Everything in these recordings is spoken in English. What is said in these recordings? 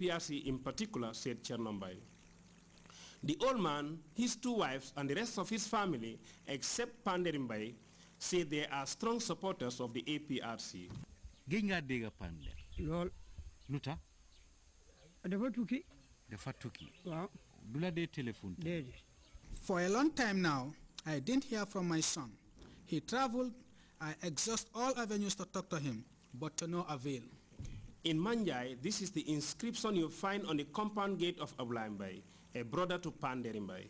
PRC in particular, said Chernombai. The old man, his two wives, and the rest of his family, except Panderimbai, say they are strong supporters of the APRC. Ginga dega Pander. Lol. Luta? Dafa tukki. Dafa tukki. Wow. Dula de telephone. For a long time now, I didn't hear from my son. He traveled. I exhaust all avenues to talk to him, but to no avail. In Manjai, this is the inscription you find on the compound gate of Ablaimbai, a brother to Panderimbai.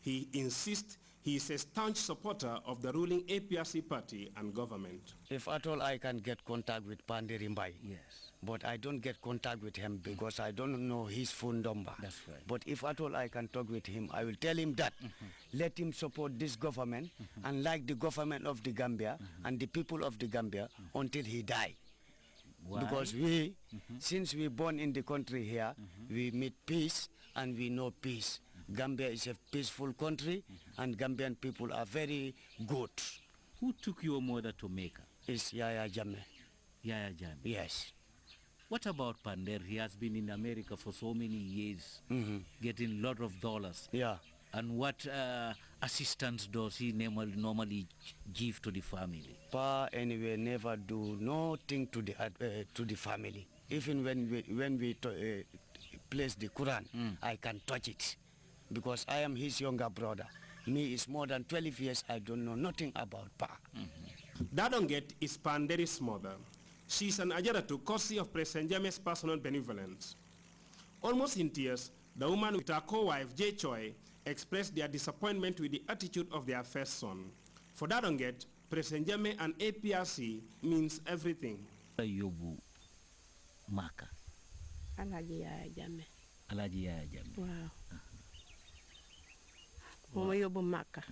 He insists he is a staunch supporter of the ruling APRC party and government. If at all I can get contact with Panderimbai, yes. But I don't get contact with him because I don't know his phone number. That's right. But if at all I can talk with him, I will tell him that let him support this government and like the government of the Gambia and the people of the Gambia until he die. Why? Because we, since we born in the country here, we meet peace and we know peace. Gambia is a peaceful country and Gambian people are very good. Who took your mother to Mecca? It's Yaya Jammeh. Yaya Jammeh. Yes. What about Pander? He has been in America for so many years, getting a lot of dollars. Yeah. And what assistance does he normally give to the family? Pa anyway never do nothing to the family. Even when we place the Quran, I can touch it because I am his younger brother. Me is more than 12 years. I don't know nothing about Pa. Dadonget is Panderi's mother. She is an Ajaratu, courtesy of President Jammeh's personal benevolence. Almost in tears, the woman with her co-wife, Jay Choi, expressed their disappointment with the attitude of their first son. For Dadonget, President Jammeh and APRC means everything. Yobu Maka. Alaji Yaya Jammeh. Alaji Yaya Jammeh. Wow. Yobu Maka.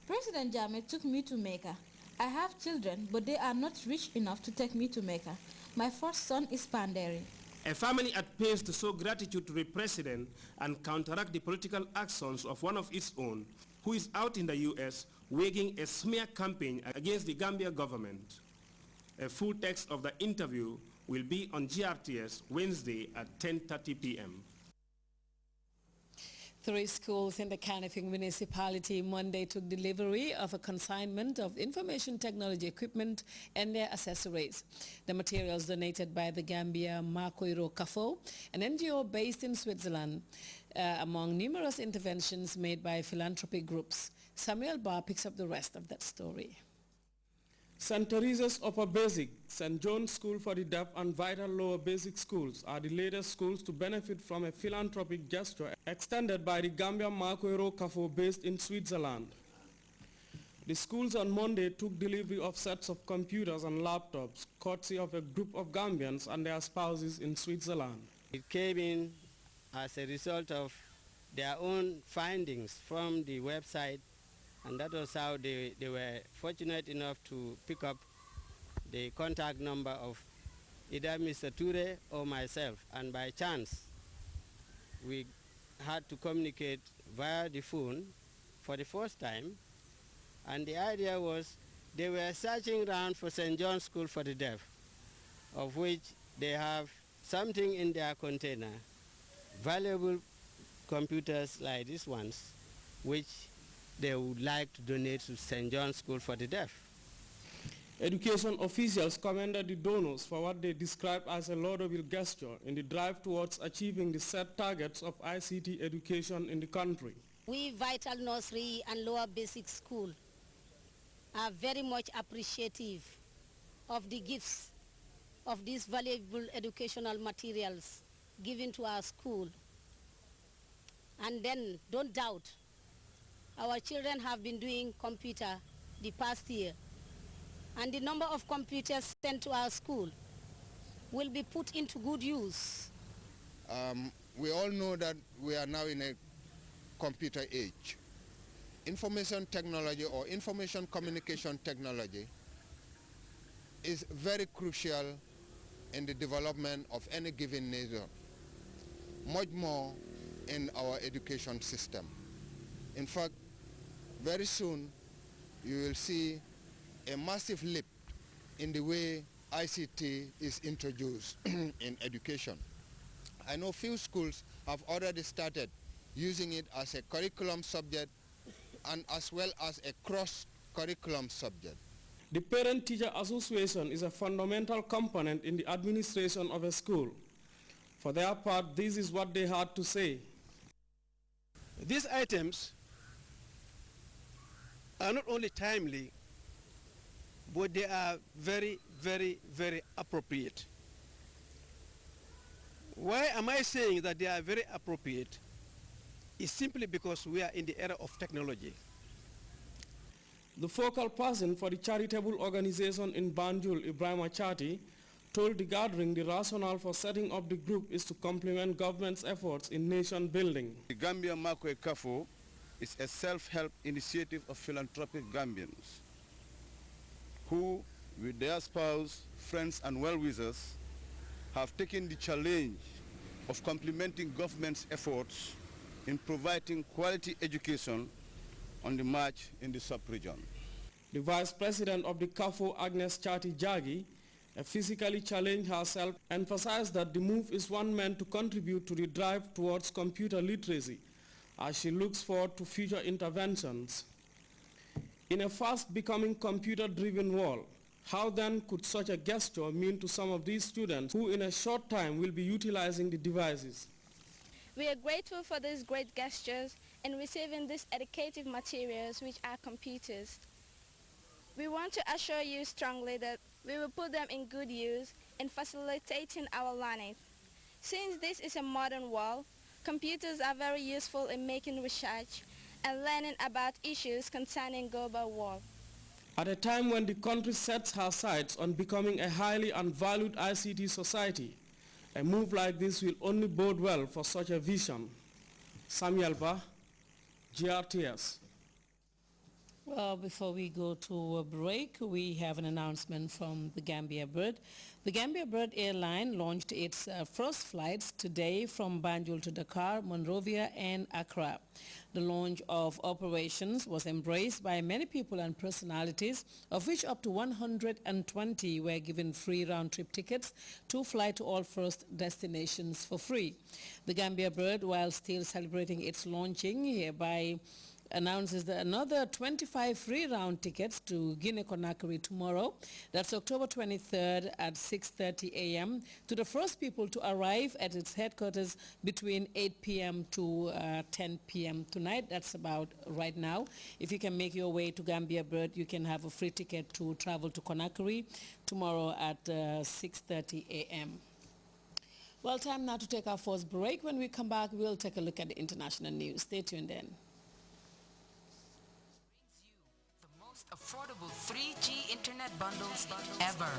President Jammeh took me to Mecca. I have children, but they are not rich enough to take me to Mecca. My first son is Panderi. A family at pains to show gratitude to the president and counteract the political actions of one of its own, who is out in the U.S. waging a smear campaign against the Gambia government. A full text of the interview will be on GRTS Wednesday at 10:30 p.m. 3 schools in the Canifing municipality Monday took delivery of a consignment of information technology equipment and their accessories. The materials donated by the Gambia Makoiro Kafo, an NGO based in Switzerland, among numerous interventions made by philanthropic groups. Samuel Barr picks up the rest of that story. St. Teresa's Upper Basic, St. John's School for the Deaf and Vital Lower Basic Schools are the latest schools to benefit from a philanthropic gesture extended by the Gambia Makoiro Kafo based in Switzerland. The schools on Monday took delivery of sets of computers and laptops, courtesy of a group of Gambians and their spouses in Switzerland. It came in as a result of their own findings from the website, and that was how they were fortunate enough to pick up the contact number of either Mr. Ture or myself. And by chance, we had to communicate via the phone for the first time. And the idea was they were searching around for St. John's School for the Deaf, of which they have something in their container, valuable computers like these ones, which they would like to donate to St. John's School for the Deaf. Education officials commended the donors for what they described as a laudable gesture in the drive towards achieving the set targets of ICT education in the country. We Vital Nursery and Lower Basic School are very much appreciative of the gifts of these valuable educational materials given to our school. And then, don't doubt, our children have been doing computer the past year, and the number of computers sent to our school will be put into good use. We all know that we are now in a computer age. Information technology or information communication technology is very crucial in the development of any given nation, much more in our education system. In fact, very soon you will see a massive leap in the way ICT is introduced in education. I know few schools have already started using it as a curriculum subject and as well as a cross-curriculum subject. The Parent-Teacher Association is a fundamental component in the administration of a school. For their part, this is what they had to say. These items are not only timely, but they are very, very, very appropriate. Why am I saying that they are very appropriate? It's simply because we are in the era of technology. The focal person for the charitable organization in Banjul, Ibrahim Achati, told the gathering the rationale for setting up the group is to complement government's efforts in nation building. The Gambia Marco Kafo is a self-help initiative of philanthropic Gambians who, with their spouse, friends and well-wishers, have taken the challenge of complementing government's efforts in providing quality education on the march in the sub-region. The Vice President of the CAFO, Agnes Chati Jagi, a physically challenged herself, emphasized that the move is one meant to contribute to the drive towards computer literacy as she looks forward to future interventions. In a fast becoming computer-driven world, how then could such a gesture mean to some of these students who in a short time will be utilizing the devices? We are grateful for these great gestures in receiving these educative materials which are computers. We want to assure you strongly that we will put them in good use in facilitating our learning. Since this is a modern world, computers are very useful in making research and learning about issues concerning global world. At a time when the country sets her sights on becoming a highly and valued ICT society, a move like this will only bode well for such a vision. Samuel Ba, GRTS. Well, before we go to a break, we have an announcement from the Gambia Bird. The Gambia Bird airline launched its first flights today from Banjul to Dakar, Monrovia and Accra. The launch of operations was embraced by many people and personalities, of which up to 120 were given free round-trip tickets to fly to all first destinations for free. The Gambia Bird, while still celebrating its launching, hereby announces that another 25 free round tickets to Guinea-Conakry tomorrow. That's October 23rd at 6:30 a.m. to the first people to arrive at its headquarters between 8 p.m. to 10 p.m. tonight. That's about right now. If you can make your way to Gambia Bird, you can have a free ticket to travel to Conakry tomorrow at 6:30 a.m. Well, time now to take our first break. When we come back, we'll take a look at the international news. Stay tuned in. Affordable 3G internet bundles ever.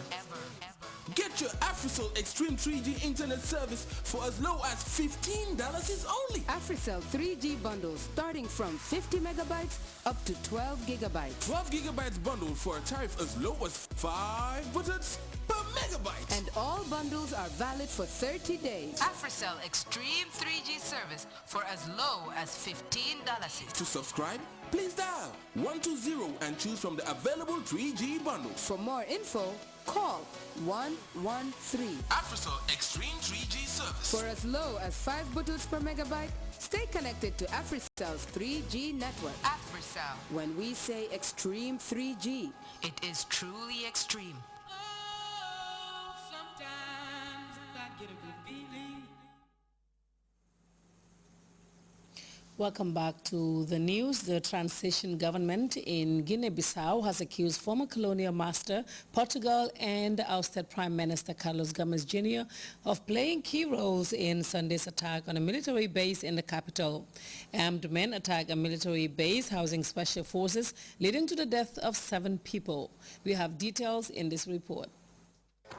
Get your AfriCell Extreme 3G internet service for as low as $15 is only. AfriCell 3G bundles starting from 50 megabytes up to 12 gigabytes. 12 gigabytes bundle for a tariff as low as $5 per megabyte. And all bundles are valid for 30 days. AfriCell Extreme 3G service for as low as $15. To subscribe, please dial 120 and choose from the available 3G bundles. For more info, call 113. AfriCell Extreme 3G service. For as low as 5 bottles per megabyte, stay connected to AfriCell's 3G network. AfriCell. When we say Extreme 3G, it is truly extreme. Welcome back to the news. The transition government in Guinea-Bissau has accused former colonial master Portugal and ousted Prime Minister Carlos Gomes Jr. of playing key roles in Sunday's attack on a military base in the capital. Armed men attacked a military base housing special forces, leading to the death of 7 people. We have details in this report.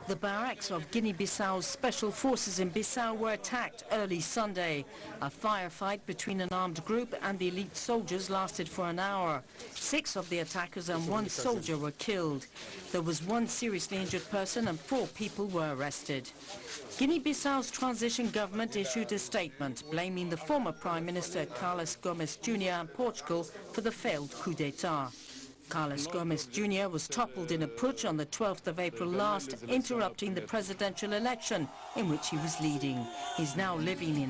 The barracks of Guinea-Bissau's special forces in Bissau were attacked early Sunday. A firefight between an armed group and the elite soldiers lasted for an hour. 6 of the attackers and 1 soldier were killed. There was 1 seriously injured person and 4 people were arrested. Guinea-Bissau's transition government issued a statement blaming the former Prime Minister Carlos Gomes Jr. and Portugal for the failed coup d'etat. Carlos Gomez Jr. was toppled in a putsch on the 12th of April last, interrupting the presidential election in which he was leading. He's now living in